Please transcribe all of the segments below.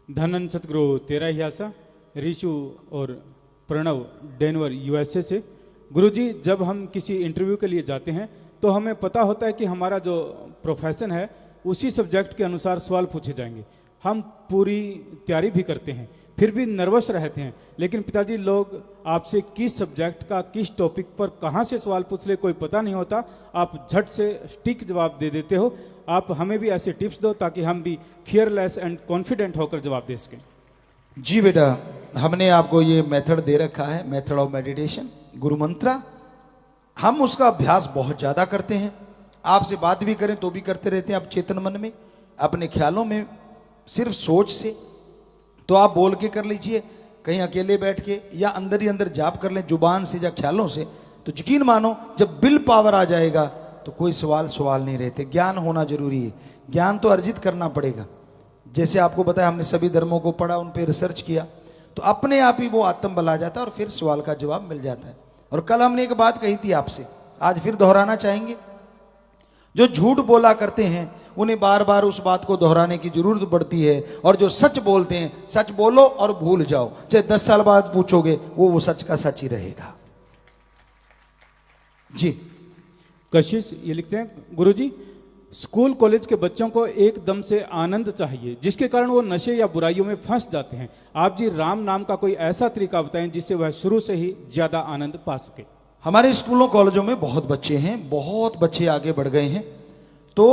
धनन सतगुरु तेरा ही आशा, ऋषु और Pranav Denver USA से। गुरुजी, जब हम किसी इंटरव्यू के लिए जाते हैं तो हमें पता होता है कि हमारा जो प्रोफेशन है उसी सब्जेक्ट के अनुसार सवाल पूछे जाएंगे। हम पूरी तैयारी भी करते हैं, फिर भी नर्वस रहते हैं। लेकिन पिताजी, लोग आपसे किस सब्जेक्ट का किस टॉपिक पर कहाँ से सवाल पूछ ले कोई पता नहीं होता। आप झट से स्टिक जवाब दे देते हो। आप हमें भी ऐसे टिप्स दो ताकि हम भी फियरलेस एंड कॉन्फिडेंट होकर जवाब दे सकें। जी बेटा, हमने आपको ये मेथड दे रखा है, मेथड ऑफ मेडिटेशन, गुरु मंत्रा। हम उसका अभ्यास बहुत ज़्यादा करते हैं। आपसे बात भी करें तो भी करते रहते हैं। आप चेतन मन में अपने ख्यालों में सिर्फ सोच से तो आप बोल के कर लीजिए, कहीं अकेले बैठ के या अंदर ही अंदर जाप कर लें जुबान से या ख्यालों से, तो यकीन मानो जब विल पावर आ जाएगा तो कोई सवाल नहीं रहते। ज्ञान होना जरूरी है, ज्ञान तो अर्जित करना पड़ेगा। जैसे आपको बताया, हमने सभी धर्मों को पढ़ा, उन पर रिसर्च किया, तो अपने आप ही वो आत्म बल आ जाता है और फिर सवाल का जवाब मिल जाता है। और कल हमने एक बात कही थी आपसे, आज फिर दोहराना चाहेंगे। जो झूठ बोला करते हैं उन्हें बार बार उस बात को दोहराने की जरूरत पड़ती है, और जो सच बोलते हैं, सच बोलो और भूल जाओ, चाहे 10 साल बाद पूछोगे वो सच का सच ही रहेगा। जी कशिश ये लिखते हैं, गुरुजी, स्कूल कॉलेज के बच्चों को एकदम से आनंद चाहिए, जिसके कारण वो नशे या बुराइयों में फंस जाते हैं। आप जी राम नाम का कोई ऐसा तरीका बताएं जिससे वह शुरू से ही ज्यादा आनंद पा सके। हमारे स्कूलों कॉलेजों में बहुत बच्चे हैं, बहुत बच्चे आगे बढ़ गए हैं। तो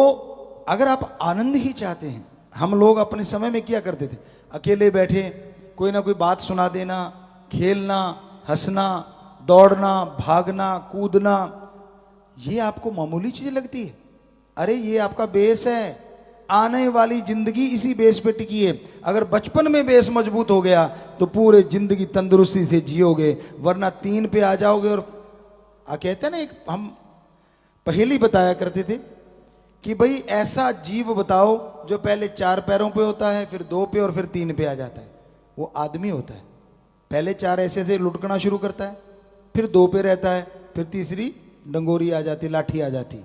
अगर आप आनंद ही चाहते हैं, हम लोग अपने समय में क्या करते थे, अकेले बैठे कोई ना कोई बात सुना देना, खेलना, हंसना, दौड़ना, भागना, कूदना, ये आपको मामूली चीज लगती है। अरे ये आपका बेस है, आने वाली जिंदगी इसी बेस पे टिकी है। अगर बचपन में बेस मजबूत हो गया तो पूरे जिंदगी तंदुरुस्ती से जियोगे, वरना 3 पे आ जाओगे। और कहते हैं ना, एक हम पहेली बताया करते थे कि भाई ऐसा जीव बताओ जो पहले 4 पैरों पे होता है, फिर 2 पे और फिर 3 पे आ जाता है। वो आदमी होता है। पहले 4 ऐसे ऐसे लुढ़कना शुरू करता है, फिर 2 पे रहता है, फिर तीसरी डंगोरी आ जाती, लाठी आ जाती,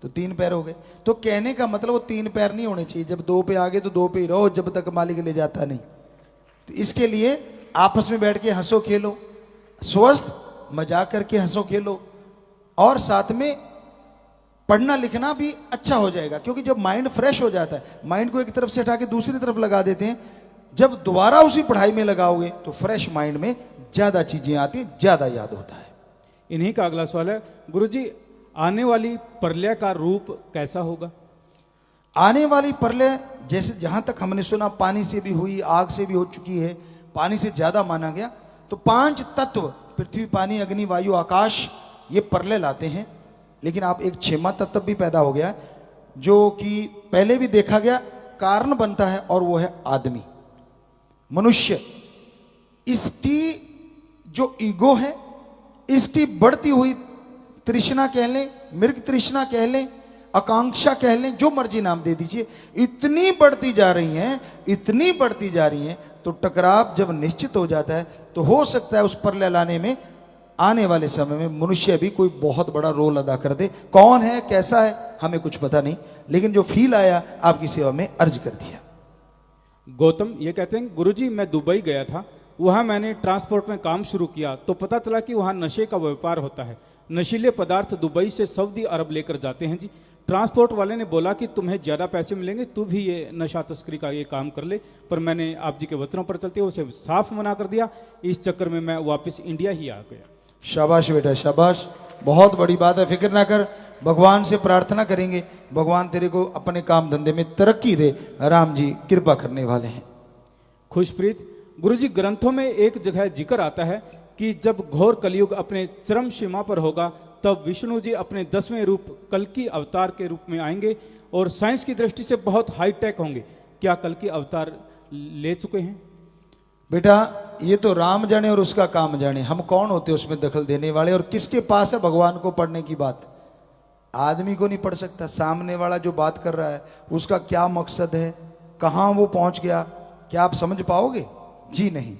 तो 3 पैर हो गए। तो कहने का मतलब वो 3 पैर नहीं होने चाहिए। जब 2 पे आ गए तो 2 पे ही रहो, जब तक मालिक ले जाता नहीं। तो इसके लिए आपस में बैठ के हंसो खेलो, स्वस्थ मजाक करके हंसो खेलो, और साथ में पढ़ना लिखना भी अच्छा हो जाएगा। क्योंकि जब माइंड फ्रेश हो जाता है, माइंड को एक तरफ से हटा के दूसरी तरफ लगा देते हैं, जब दोबारा उसी पढ़ाई में लगाओगे तो फ्रेश माइंड में ज्यादा चीजें आती हैं, ज्यादा याद होता है। इन्हीं का अगला सवाल है, गुरुजी, आने वाली प्रलय का रूप कैसा होगा? आने वाली प्रलय, जैसे जहां तक हमने सुना, पानी से भी हुई, आग से भी हो चुकी है, पानी से ज्यादा माना गया। तो 5 तत्व, पृथ्वी, पानी, अग्नि, वायु, आकाश, ये प्रलय लाते हैं। लेकिन आप एक 6वां तत्व भी पैदा हो गया, जो कि पहले भी देखा गया, कारण बनता है, और वो है आदमी, मनुष्य। इसकी जो ईगो है, इसकी बढ़ती हुई तृष्णा कह लें, मृग तृष्णा कह लें, आकांक्षा कह लें, जो मर्जी नाम दे दीजिए, इतनी बढ़ती जा रही हैं, इतनी बढ़ती जा रही हैं। तो टकराव जब निश्चित हो जाता है तो हो सकता है उस प्रलय लाने में आने वाले समय में मनुष्य भी कोई बहुत बड़ा रोल अदा कर दे। कौन है, कैसा है, हमें कुछ पता नहीं, लेकिन जो फील आया आपकी सेवा में अर्ज कर दिया। गौतम ये कहते हैं, गुरुजी, मैं दुबई गया था, वहां मैंने ट्रांसपोर्ट में काम शुरू किया तो पता चला कि वहां नशे का व्यापार होता है। नशीले पदार्थ दुबई से सऊदी अरब लेकर जाते हैं जी। ट्रांसपोर्ट वाले ने बोला कि तुम्हें ज़्यादा पैसे मिलेंगे, तू भी ये नशा तस्करी का ये काम कर ले, पर मैंने आप जी के वचनों पर चलते हुए उसे साफ मना कर दिया। इस चक्कर में मैं वापस इंडिया ही आ गया। शाबाश बेटा, शाबाश, बहुत बड़ी बात है। फिक्र ना कर, भगवान से प्रार्थना करेंगे, भगवान तेरे को अपने काम धंधे में तरक्की दे। राम जी कृपा करने वाले हैं। खुशप्रीत, गुरुजी, ग्रंथों में एक जगह जिक्र आता है कि जब घोर कलयुग अपने चरम सीमा पर होगा तब विष्णु जी अपने 10वें रूप कल्कि अवतार के रूप में आएंगे और साइंस की दृष्टि से बहुत हाईटेक होंगे। क्या कल्कि अवतार ले चुके हैं? बेटा ये तो राम जाने और उसका काम जाने, हम कौन होते उसमें दखल देने वाले। और किसके पास है भगवान को पढ़ने की बात? आदमी को नहीं पढ़ सकता। सामने वाला जो बात कर रहा है उसका क्या मकसद है, कहां वो पहुंच गया, क्या आप समझ पाओगे? जी नहीं।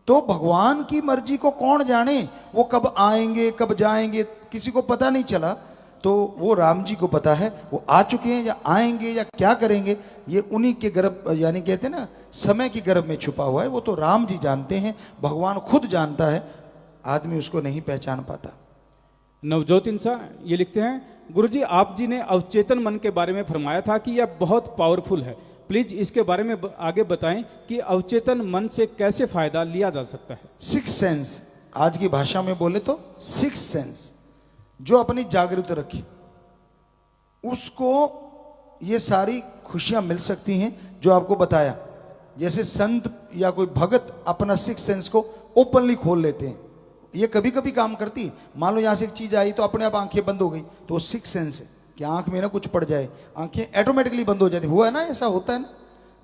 तो भगवान की मर्जी को कौन जाने, वो कब आएंगे कब जाएंगे किसी को पता नहीं चला। तो वो राम जी को पता है, वो आ चुके हैं या आएंगे या क्या करेंगे, ये उन्हीं के गर्भ, यानी कहते हैं ना समय की गर्भ में छुपा हुआ है, वो तो राम जी जानते हैं, भगवान खुद जानता है, आदमी उसको नहीं पहचान पाता। नवजोत इंसान ये लिखते हैं, गुरुजी आप जी ने अवचेतन मन के बारे में फरमाया था कि यह बहुत पावरफुल है, प्लीज इसके बारे में आगे बताएं कि अवचेतन मन से कैसे फायदा लिया जा सकता है। सिक्स सेंस, आज की भाषा में बोले तो सिक्स सेंस, जो अपनी जागृत रखे उसको ये सारी खुशियां मिल सकती हैं जो आपको बताया। जैसे संत या कोई भगत अपना सिक्स सेंस को ओपनली खोल लेते हैं, ये कभी कभी काम करती है। मान लो यहां से एक चीज आई तो अपने आप आंखें बंद हो गई, तो सिक्स सेंस है कि आंख में ना कुछ पड़ जाए, आंखें ऑटोमेटिकली बंद हो जाती, हुआ है ना, ऐसा होता है ना।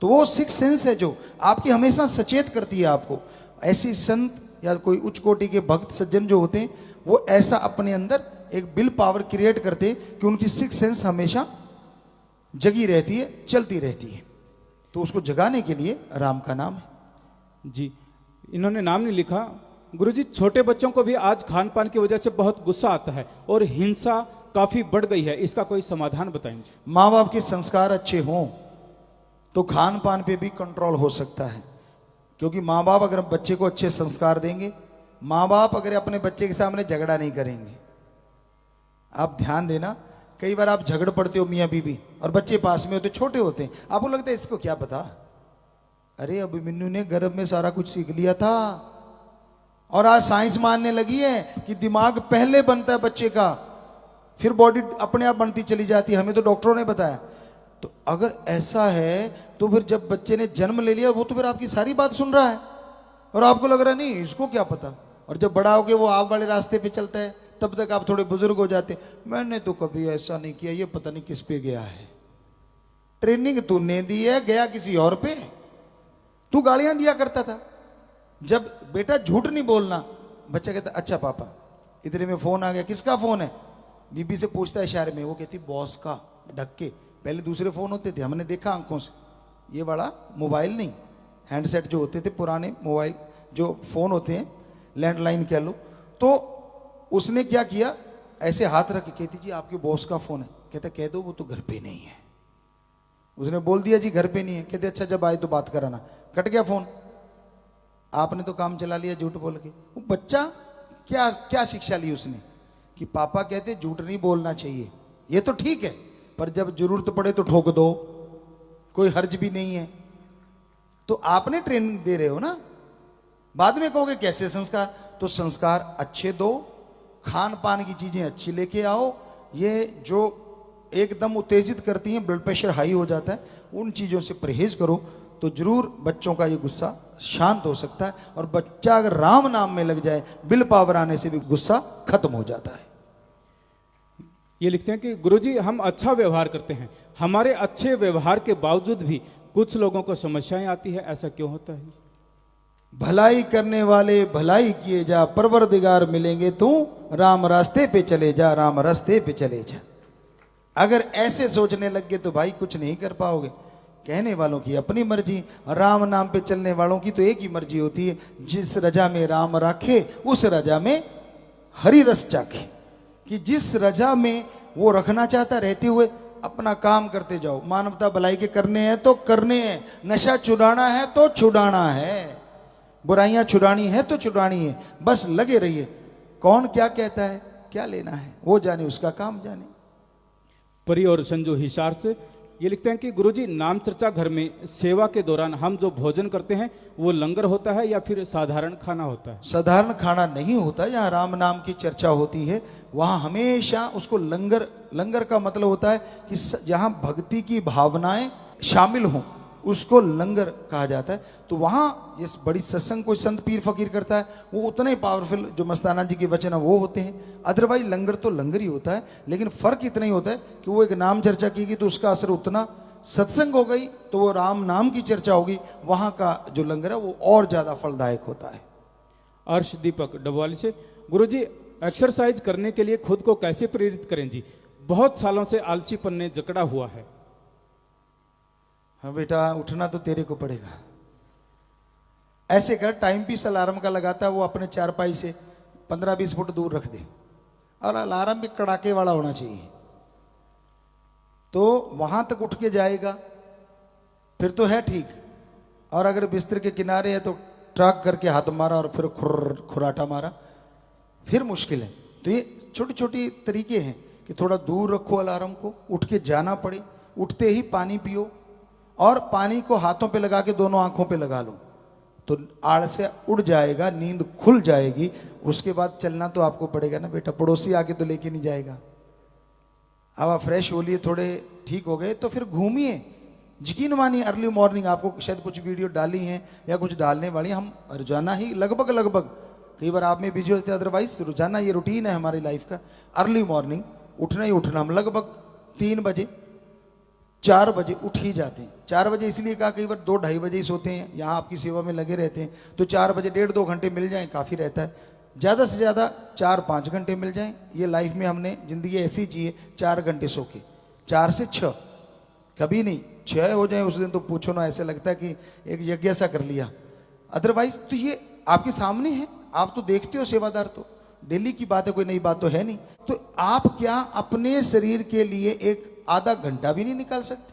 तो वो सिक्स सेंस है जो आपकी हमेशा सचेत करती है आपको। ऐसी संत या कोई उच्च कोटि के भक्त सज्जन जो होते हैं वो ऐसा अपने अंदर एक विल पावर क्रिएट करते हैं कि उनकी सिक्स सेंस हमेशा जगी रहती है, चलती रहती है। तो उसको जगाने के लिए राम का नाम है। जी, इन्होंने नाम नहीं लिखा। गुरुजी छोटे बच्चों को भी आज खान पान की वजह से बहुत गुस्सा आता है और हिंसा काफी बढ़ गई है, इसका कोई समाधान बताएंगे। माँ बाप के संस्कार अच्छे हों तो खान पान पे भी कंट्रोल हो सकता है, क्योंकि माँ बाप अगर बच्चे को अच्छे संस्कार देंगे, माँ बाप अगर अपने बच्चे के सामने झगड़ा नहीं करेंगे। आप ध्यान देना, कई बार आप झगड़ पड़ते हो मियाँ बीबी और बच्चे पास में होते, छोटे होते हैं, आपको लगता है इसको क्या पता, अरे अभिमन्यु ने गर्भ में सारा कुछ सीख लिया था। और आज साइंस मानने लगी है कि दिमाग पहले बनता है बच्चे का, फिर बॉडी अपने आप बनती चली जाती है, हमें तो डॉक्टरों ने बताया। तो अगर ऐसा है तो फिर जब बच्चे ने जन्म ले लिया वो तो फिर आपकी सारी बात सुन रहा है और आपको लग रहा है नहीं इसको क्या पता। और जब बड़ा हो के वो आप वाले रास्ते पे चलता है तब तक आप थोड़े बुजुर्ग हो जाते, मैंने तो कभी ऐसा नहीं किया, ये पता नहीं किस पे गया है, ट्रेनिंग तूने दी है, गया किसी और पे। तू गालियां दिया करता था, जब बेटा झूठ नहीं बोलना, बच्चा कहता अच्छा पापा, इतने में फोन आ गया, किसका फोन है, बीबी से पूछता है इशारे में, वो कहती बॉस का, ढक के। पहले दूसरे फोन होते थे, हमने देखा आंखों से, ये बड़ा मोबाइल नहीं, हैंडसेट जो होते थे पुराने मोबाइल जो फोन होते हैं, लैंडलाइन कह लो। तो उसने क्या किया, ऐसे हाथ रख के कहती जी आपके बॉस का फोन है, कहता कह दो वो तो घर पे नहीं है। उसने बोल दिया जी घर पे नहीं है, कहते अच्छा जब आए तो बात कराना, कट गया फोन। आपने तो काम चला लिया झूठ बोल के। वो बच्चा क्या क्या शिक्षा ली उसने कि पापा कहते झूठ नहीं बोलना चाहिए, ये तो ठीक है, पर जब जरूरत पड़े तो ठोक दो, कोई हर्ज भी नहीं है। तो आपने ट्रेनिंग दे रहे हो ना, बाद में कहोगे कैसे संस्कार, तो संस्कार अच्छे दो, खान पान की चीजें अच्छी लेके आओ, ये जो एकदम उत्तेजित करती हैं, ब्लड प्रेशर हाई हो जाता है, उन चीजों से परहेज करो, तो जरूर बच्चों का ये गुस्सा शांत हो सकता है। और बच्चा अगर राम नाम में लग जाए, विल पावर आने से भी गुस्सा खत्म हो जाता है। ये लिखते हैं कि गुरुजी हम अच्छा व्यवहार करते हैं, हमारे अच्छे व्यवहार के बावजूद भी कुछ लोगों को समस्याएं आती है, ऐसा क्यों होता है? भलाई करने वाले भलाई किए जा, परवरदिगार मिलेंगे तू, राम रास्ते पे चले जा, राम रास्ते पे चले जा। अगर ऐसे सोचने लग गए तो भाई कुछ नहीं कर पाओगे। कहने वालों की अपनी मर्जी, राम नाम पे चलने वालों की तो एक ही मर्जी होती है, जिस रजा में राम राखे उस रजा में हरि रस चाखे। कि जिस रजा में वो रखना चाहता, रहते हुए अपना काम करते जाओ। मानवता भलाई के करने हैं तो करने हैं, नशा छुड़ाना है तो छुड़ाना है, बुराइयां छुड़ानी है तो छुड़ानी है, बस लगे रहिए। कौन क्या कहता है, क्या लेना है, वो जाने, उसका काम जाने। परी और संजू हिसार से ये लिखते हैं कि गुरुजी नाम चर्चा घर में सेवा के दौरान हम जो भोजन करते हैं वो लंगर होता है या फिर साधारण खाना होता है? साधारण खाना नहीं होता, जहाँ राम नाम की चर्चा होती है वहाँ हमेशा उसको लंगर, लंगर का मतलब होता है कि जहाँ भक्ति की भावनाएं शामिल हों उसको लंगर कहा जाता है। तो वहाँ ये बड़ी सत्संग कोई संत पीर फकीर करता है, वो उतने पावरफुल जो मस्ताना जी के वचन है वो होते हैं। अदरवाइज लंगर तो लंगर ही होता है, लेकिन फर्क इतना ही होता है कि वो एक नाम चर्चा की गई तो उसका असर उतना, सत्संग हो गई तो वो राम नाम की चर्चा होगी, वहाँ का जो लंगर है वो और ज़्यादा फलदायक होता है। अर्श दीपक डबवाली से, गुरुजी एक्सरसाइज करने के लिए खुद को कैसे प्रेरित करें जी, बहुत सालों से आलसीपन ने जकड़ा हुआ है। हाँ बेटा, उठना तो तेरे को पड़ेगा। ऐसे कर, टाइम पीस अलार्म का लगाता है वो अपने चारपाई से 15-20 फुट दूर रख दे, और अलार्म भी कड़ाके वाला होना चाहिए, तो वहां तक उठ के जाएगा, फिर तो है ठीक। और अगर बिस्तर के किनारे है तो ट्रक करके हाथ मारा और फिर खुराटा मारा, फिर मुश्किल है। तो ये छोटी छोटी तरीके हैं कि थोड़ा दूर रखो अलार्म को, उठ के जाना पड़े, उठते ही पानी पियो और पानी को हाथों पे लगा के दोनों आंखों पे लगा लो तो आलस्य उड़ जाएगा, नींद खुल जाएगी। उसके बाद चलना तो आपको पड़ेगा ना बेटा, पड़ोसी आके तो लेके नहीं जाएगा। अब आप फ्रेश हो लिए, थोड़े ठीक हो गए तो फिर घूमिए। यकीन मानिए अर्ली मॉर्निंग, आपको शायद कुछ वीडियो डाली हैं या कुछ डालने वाली, हम रोजाना ही लगभग कई बार आप में बिजी होते हैं, अदरवाइज रोजाना ये रूटीन है हमारी लाइफ का। अर्ली मॉर्निंग उठना ही उठना, हम लगभग 3 बजे 4 बजे उठ ही जाते हैं। 4 बजे इसलिए कहा, कई बार 2-2:30 बजे ही सोते हैं, यहाँ आपकी सेवा में लगे रहते हैं, तो 4 बजे 1.5-2 घंटे मिल जाएं काफ़ी रहता है। ज़्यादा से ज़्यादा 4-5 घंटे मिल जाएं। ये लाइफ में हमने ज़िंदगी ऐसी जी है, 4 घंटे सो के, 4 से 6, कभी नहीं 6 हो जाए उस दिन तो पूछो ना, ऐसे लगता है कि एक यज्ञ सा कर लिया। अदरवाइज तो ये आपके सामने है, आप तो देखते हो सेवादार, तो डेली की बात है, कोई नई बात तो है नहीं। तो आप क्या अपने शरीर के लिए एक आधा घंटा भी नहीं निकाल सकते?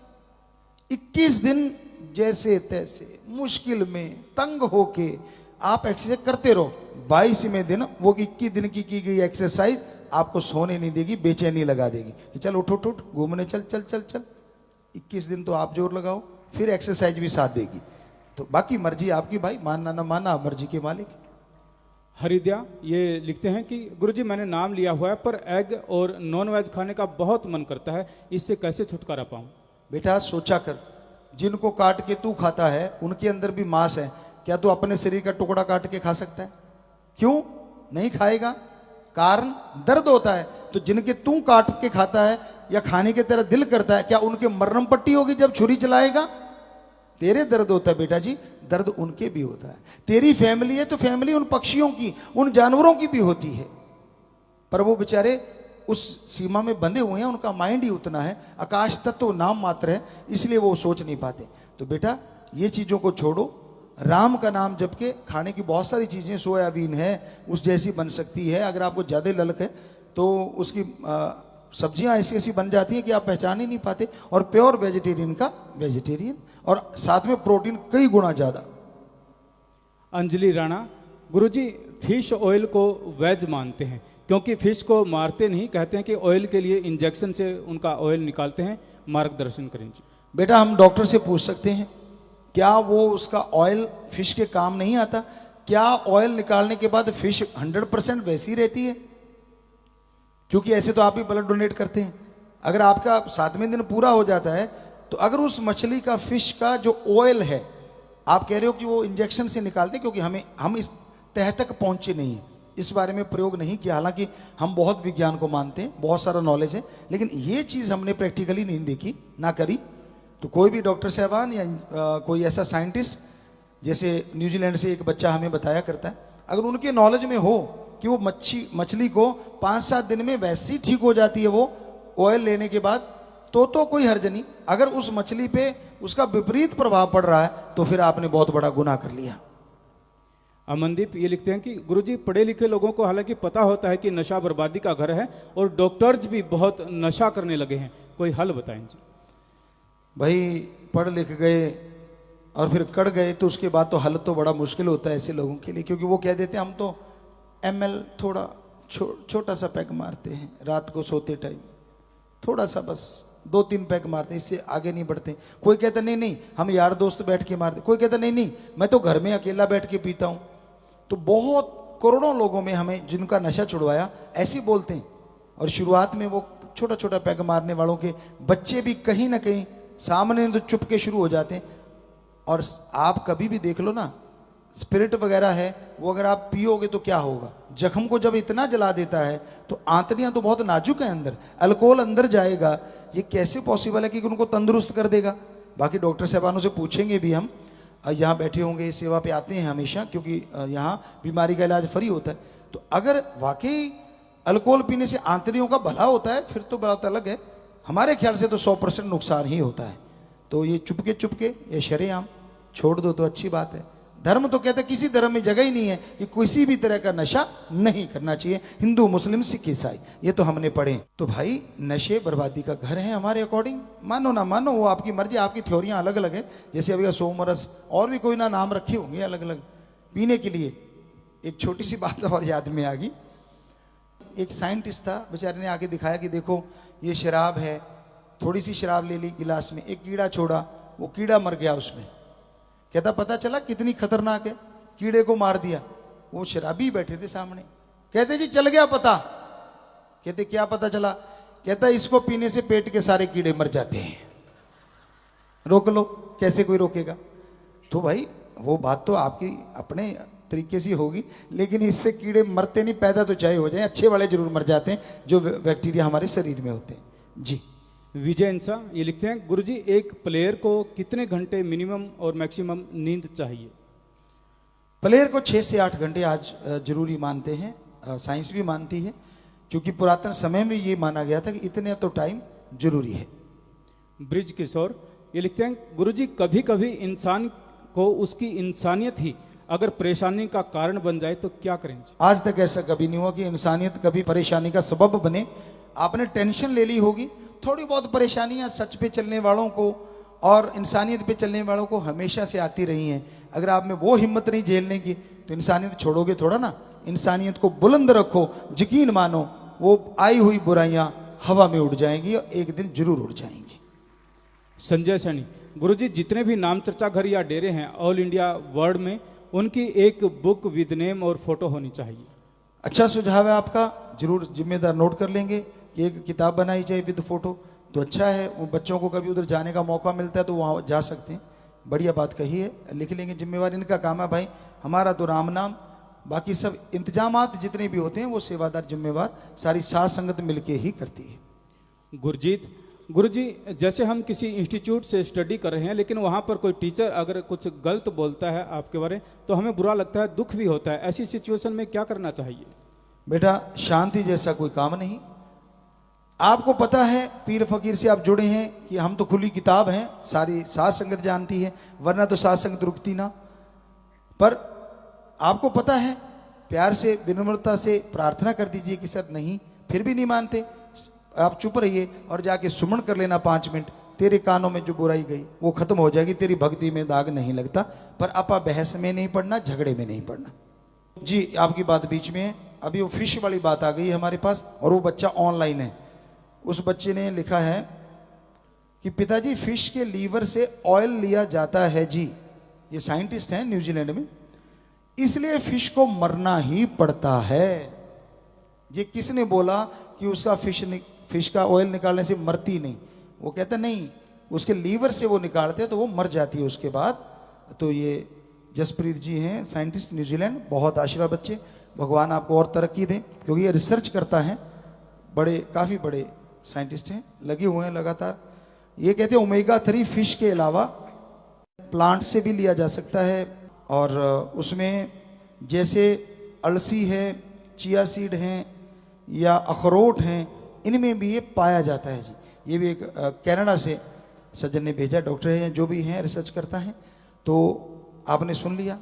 21 दिन जैसे तैसे मुश्किल में तंग होके आप एक्सरसाइज करते रहो। 22वें दिन वो 21 दिन की गई एक्सरसाइज आपको सोने नहीं देगी, बेचैनी लगा देगी कि चल उठ उठ उठ घूमने चल चल चल चल। 21 दिन तो आप जोर लगाओ, फिर एक्सरसाइज भी साथ देगी। तो बाकी मर्जी आपकी भाई, मानना ना मानना मर्जी के मालिक। हरिद्या ये लिखते हैं कि गुरुजी मैंने नाम लिया हुआ है पर एग और नॉन वेज खाने का बहुत मन करता है, इससे कैसे छुटकारा पाऊं? बेटा सोचा कर, जिनको काट के तू खाता है उनके अंदर भी मांस है, क्या तू अपने शरीर का टुकड़ा काट के खा सकता है? क्यों नहीं खाएगा? कारण दर्द होता है। तो जिनके तू काट के खाता है या खाने के तेरा दिल करता है, क्या उनके मरहम पट्टी होगी जब छुरी चलाएगा? तेरे दर्द होता है बेटा जी, दर्द उनके भी होता है। तेरी फैमिली है तो फैमिली उन पक्षियों की, उन जानवरों की भी होती है, पर वो बेचारे उस सीमा में बंधे हुए हैं, उनका माइंड ही उतना है, आकाश तत्व नाम मात्र है, इसलिए वो सोच नहीं पाते। तो बेटा ये चीजों को छोड़ो, राम का नाम जप के खाने की बहुत सारी चीजें, सोयाबीन है उस जैसी बन सकती है, अगर आपको ज्यादा ललक है तो उसकी सब्जियां ऐसी ऐसी बन जाती हैं कि आप पहचान ही नहीं पाते। और प्योर वेजिटेरियन का वेजिटेरियन, और साथ में प्रोटीन कई गुना ज्यादा। अंजलि राणा, गुरुजी फिश ऑयल को वेज मानते हैं क्योंकि फिश को मारते नहीं, कहते हैं कि ऑयल के लिए इंजेक्शन से उनका ऑयल निकालते हैं, मार्गदर्शन करें जी। बेटा हम डॉक्टर से पूछ सकते हैं, क्या वो उसका ऑयल फिश के काम नहीं आता? क्या ऑयल निकालने के बाद फिश 100% वैसी रहती है? क्योंकि ऐसे तो आप ही ब्लड डोनेट करते हैं। अगर आपका 7वें दिन पूरा हो जाता है तो अगर उस मछली का, फिश का जो ऑयल है, आप कह रहे हो कि वो इंजेक्शन से निकालते हैं, क्योंकि हम इस तह तक पहुंचे नहीं है, इस बारे में प्रयोग नहीं किया। हालांकि हम बहुत विज्ञान को मानते हैं, बहुत सारा नॉलेज है, लेकिन ये चीज हमने प्रैक्टिकली नहीं देखी, ना करी। तो कोई भी डॉक्टर साहबान या कोई ऐसा साइंटिस्ट, जैसे न्यूजीलैंड से एक बच्चा हमें बताया करता है, अगर उनके नॉलेज में हो कि वो मछली को 5-7 दिन में वैसे ही ठीक हो जाती है वो ऑयल लेने के बाद, तो कोई हर्ज नहीं। अगर उस मछली पे उसका विपरीत प्रभाव पड़ रहा है तो फिर आपने बहुत बड़ा गुनाह कर लिया। अमनदीप ये लिखते हैं कि गुरुजी पढ़े लिखे लोगों को हालांकि पता होता है कि नशा बर्बादी का घर है और डॉक्टर्स भी बहुत नशा करने लगे हैं, कोई हल बताएं जी। भाई पढ़ लिख गए और फिर कड़ गए तो उसके बाद तो हल तो बड़ा मुश्किल होता है ऐसे लोगों के लिए, क्योंकि वो कह देते हैं हम तो ML थोड़ा छोटा सा पैक मारते हैं, रात को सोते टाइम थोड़ा सा बस 2-3 पैक मारते हैं, इससे आगे नहीं बढ़ते। कोई कहता नहीं नहीं हम यार दोस्त बैठ के मारते, कोई कहता नहीं नहीं मैं तो घर में अकेला बैठ के पीता हूं। तो बहुत करोड़ों लोगों में हमें जिनका नशा छुड़वाया ऐसे बोलते हैं। और शुरुआत में वो छोटा छोटा पैक मारने वालों के बच्चे भी कहीं ना कहीं सामने तो चुप के शुरू हो जाते हैं। और आप कभी भी देख लो ना, स्पिरिट वगैरह है वो अगर आप पियोगे तो क्या होगा, जख्म को जब इतना जला देता है तो आंतड़ियां तो बहुत नाजुक है अंदर, अल्कोहल अंदर जाएगा, ये कैसे पॉसिबल है कि उनको तंदुरुस्त कर देगा? बाकी डॉक्टर साहबानों से पूछेंगे भी हम, यहाँ बैठे होंगे, सेवा पे आते हैं हमेशा, क्योंकि यहाँ बीमारी का इलाज फ्री होता है। तो अगर वाकई अल्कोहल पीने से आंतड़ियों का भला होता है फिर तो बात अलग है, हमारे ख्याल से तो 100% नुकसान ही होता है। तो ये चुपके ये शरेआम छोड़ दो तो अच्छी बात है। धर्म तो कहता है किसी धर्म में जगह ही नहीं है कि किसी भी तरह का नशा नहीं करना चाहिए, हिंदू मुस्लिम सिख ईसाई, ये तो हमने पढ़े। तो भाई नशे बर्बादी का घर है हमारे अकॉर्डिंग, मानो ना मानो वो आपकी मर्जी, आपकी थ्योरियां अलग अलग है। जैसे अभी सोमरस और भी कोई ना नाम रखे होंगे अलग अलग पीने के लिए। एक छोटी सी बात और याद में आ गई, एक साइंटिस्ट था, बेचारे ने आके दिखाया कि देखो ये शराब है, थोड़ी सी शराब ले ली गिलास में, एक कीड़ा छोड़ा, वो कीड़ा मर गया उसमें। कहता पता चला कितनी खतरनाक है, कीड़े को मार दिया। वो शराबी बैठे थे सामने, कहते जी चल गया पता। कहते क्या पता चला? कहता इसको पीने से पेट के सारे कीड़े मर जाते हैं, रोक लो। कैसे कोई रोकेगा? तो भाई वो बात तो आपकी अपने तरीके से होगी, लेकिन इससे कीड़े मरते नहीं, पैदा तो चाहे हो जाए, अच्छे वाले जरूर मर जाते हैं जो बैक्टीरिया हमारे शरीर में होते हैं। जी विजय इंसा ये लिखते हैं, गुरुजी एक प्लेयर को कितने घंटे मिनिमम और मैक्सिमम नींद चाहिए? प्लेयर को 6 से 8 घंटे आज जरूरी मानते हैं, साइंस भी मानती है, क्योंकि पुरातन समय में ये माना गया था कि इतने तो टाइम जरूरी है। ब्रिज किशोर ये लिखते हैं, गुरुजी कभी कभी इंसान को उसकी इंसानियत ही अगर परेशानी का कारण बन जाए तो क्या करें? आज तक ऐसा कभी नहीं हुआ कि इंसानियत कभी परेशानी का सबब बने। आपने टेंशन ले ली होगी, थोड़ी बहुत परेशानियां सच पे चलने वालों को और इंसानियत पे चलने वालों को हमेशा से आती रही हैं। अगर आप में वो हिम्मत नहीं झेलने की तो इंसानियत छोड़ोगे थोड़ा ना। इंसानियत को बुलंद रखो, यकीन मानो वो आई हुई बुराइयां हवा में उड़ जाएंगी और एक दिन जरूर उड़ जाएंगी। संजय सैनी, गुरुजी जितने भी नाम चर्चा घर या डेरे हैं ऑल इंडिया वर्ल्ड में, उनकी एक बुक विद नेम और फोटो होनी चाहिए। अच्छा सुझाव है आपका, जरूर जिम्मेदार नोट कर लेंगे कि एक किताब बनाई जाए विद फोटो, तो अच्छा है। वो बच्चों को कभी उधर जाने का मौका मिलता है तो वहाँ जा सकते हैं। बढ़िया बात कही है, लिख लेंगे, जिम्मेवार इनका काम है भाई। हमारा तो राम नाम, बाकी सब इंतजामात जितने भी होते हैं वो सेवादार जिम्मेवार सारी साथ संगत मिलके ही करती है। गुरजीत, गुरुजी जैसे हम किसी इंस्टीट्यूट से स्टडी कर रहे हैं, लेकिन वहाँ पर कोई टीचर अगर कुछ गलत बोलता है आपके बारे में तो हमें बुरा लगता है, दुख भी होता है, ऐसी सिचुएशन में क्या करना चाहिए? बेटा शांति जैसा कोई काम नहीं। आपको पता है पीर फकीर से आप जुड़े हैं कि हम तो खुली किताब हैं, सारी साथ संगत जानती है, वरना तो साथ संगत रुकती ना। पर आपको पता है, प्यार से विनम्रता से प्रार्थना कर दीजिए कि सर नहीं, फिर भी नहीं मानते, आप चुप रहिए और जाके सुमन कर लेना 5 मिनट। तेरे कानों में जो बुराई गई वो खत्म हो जाएगी, तेरी भक्ति में दाग नहीं लगता। पर आपा बहस में नहीं पड़ना, झगड़े में नहीं पड़ना। जी आपकी बात बीच में है। अभी वो फिश वाली बात आ गई है हमारे पास, और वो बच्चा ऑनलाइन है। उस बच्चे ने लिखा है कि पिताजी फिश के लीवर से ऑयल लिया जाता है जी, ये साइंटिस्ट हैं न्यूजीलैंड में, इसलिए फिश को मरना ही पड़ता है। ये किसने बोला कि उसका फिश का ऑयल निकालने से मरती नहीं? वो कहता नहीं, उसके लीवर से वो निकालते हैं तो वो मर जाती है उसके बाद। तो ये जसप्रीत जी हैं साइंटिस्ट न्यूजीलैंड, बहुत आशीर्वाद बच्चे, भगवान आपको और तरक्की दें, क्योंकि ये रिसर्च करता है, बड़े काफ़ी बड़े साइंटिस्ट हैं, लगे हुए हैं लगातार। ये कहते हैं ओमेगा 3 फिश के अलावा प्लांट से भी लिया जा सकता है, और उसमें जैसे अलसी है, चिया सीड हैं या अखरोट हैं, इनमें भी ये पाया जाता है जी। ये भी एक कनाडा से सज्जन ने भेजा, डॉक्टर हैं जो भी हैं, रिसर्च करता है। तो आपने सुन लिया,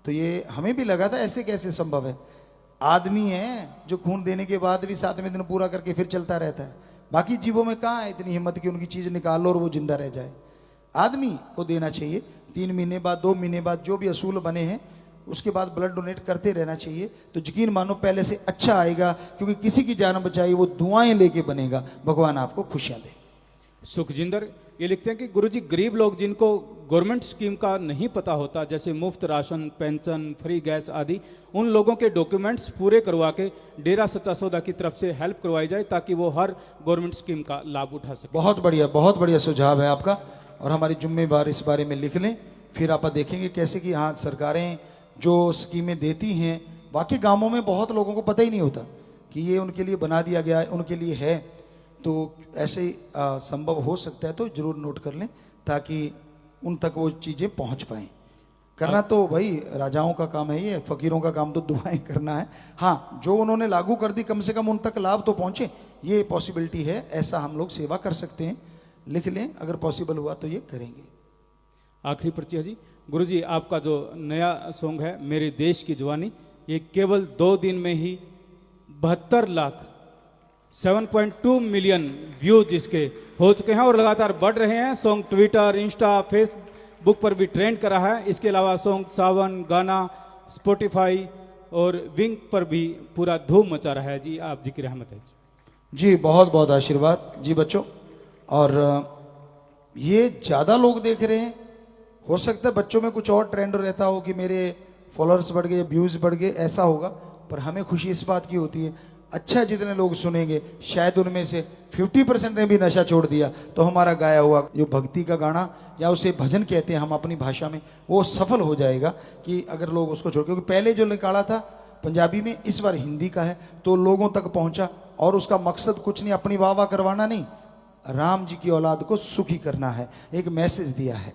तो ये हमें भी लगा था ऐसे कैसे संभव है। आदमी है जो खून देने के बाद भी 7वें दिन पूरा करके फिर चलता रहता है। बाकी जीवों में कहाँ है इतनी हिम्मत कि उनकी चीज़ निकाल लो और वो जिंदा रह जाए। आदमी को देना चाहिए 3 महीने बाद, 2 महीने बाद, जो भी असूल बने हैं उसके बाद ब्लड डोनेट करते रहना चाहिए। तो यकीन मानो पहले से अच्छा आएगा, क्योंकि किसी की जान बचाई वो दुआएं लेके बनेगा। भगवान आपको खुशियां दे। सुखजिंदर ये लिखते हैं कि गुरुजी गरीब लोग जिनको गवर्नमेंट स्कीम का नहीं पता होता, जैसे मुफ्त राशन, पेंशन, फ्री गैस आदि, उन लोगों के डॉक्यूमेंट्स पूरे करवा के डेरा सच्चा सौदा की तरफ से हेल्प करवाई जाए ताकि वो हर गवर्नमेंट स्कीम का लाभ उठा सके। बहुत बढ़िया सुझाव है आपका, और हमारी जिम्मेवार इस बारे में लिख लें। फिर आप देखेंगे कैसे कि हाँ सरकारें जो स्कीमें देती हैं, वाकई गाँवों में बहुत लोगों को पता ही नहीं होता कि ये उनके लिए बना दिया गया है, उनके लिए है। तो ऐसे संभव हो सकता है तो जरूर नोट कर लें, ताकि उन तक वो चीज़ें पहुंच पाएं। करना तो भाई राजाओं का काम है, ये फकीरों का काम तो दुआएं करना है। हाँ, जो उन्होंने लागू कर दी कम से कम उन तक लाभ तो पहुंचे, ये पॉसिबिलिटी है। ऐसा हम लोग सेवा कर सकते हैं, लिख लें, अगर पॉसिबल हुआ तो ये करेंगे। आखिरी पर्ची है जी। गुरुजी आपका जो नया सॉन्ग है मेरे देश की जवानी, ये केवल 2 दिन में ही 72 लाख 7.2 मिलियन व्यूज इसके हो चुके हैं और लगातार बढ़ रहे हैं। सॉन्ग ट्विटर, इंस्टा, फेसबुक पर भी ट्रेंड कर रहा है। इसके अलावा सॉन्ग सावन, गाना, स्पॉटिफाई और विंग पर भी पूरा धूम मचा रहा है जी। आप जी की रहमत है जी, बहुत बहुत आशीर्वाद जी बच्चों। और ये ज़्यादा लोग देख रहे हैं, हो सकता है बच्चों में कुछ और ट्रेंड रहता हो कि मेरे फॉलोअर्स बढ़ गए, व्यूज़ बढ़ गए, ऐसा होगा। पर हमें खुशी इस बात की होती है, अच्छा जितने लोग सुनेंगे शायद उनमें से 50% ने भी नशा छोड़ दिया तो हमारा गाया हुआ जो भक्ति का गाना या उसे भजन कहते हैं हम अपनी भाषा में, वो सफल हो जाएगा कि अगर लोग उसको छोड़, क्योंकि पहले जो निकाला था पंजाबी में, इस बार हिंदी का है तो लोगों तक पहुंचा। और उसका मकसद कुछ नहीं, अपनी वाह वाह करवाना नहीं, राम जी की औलाद को सुखी करना है, एक मैसेज दिया है।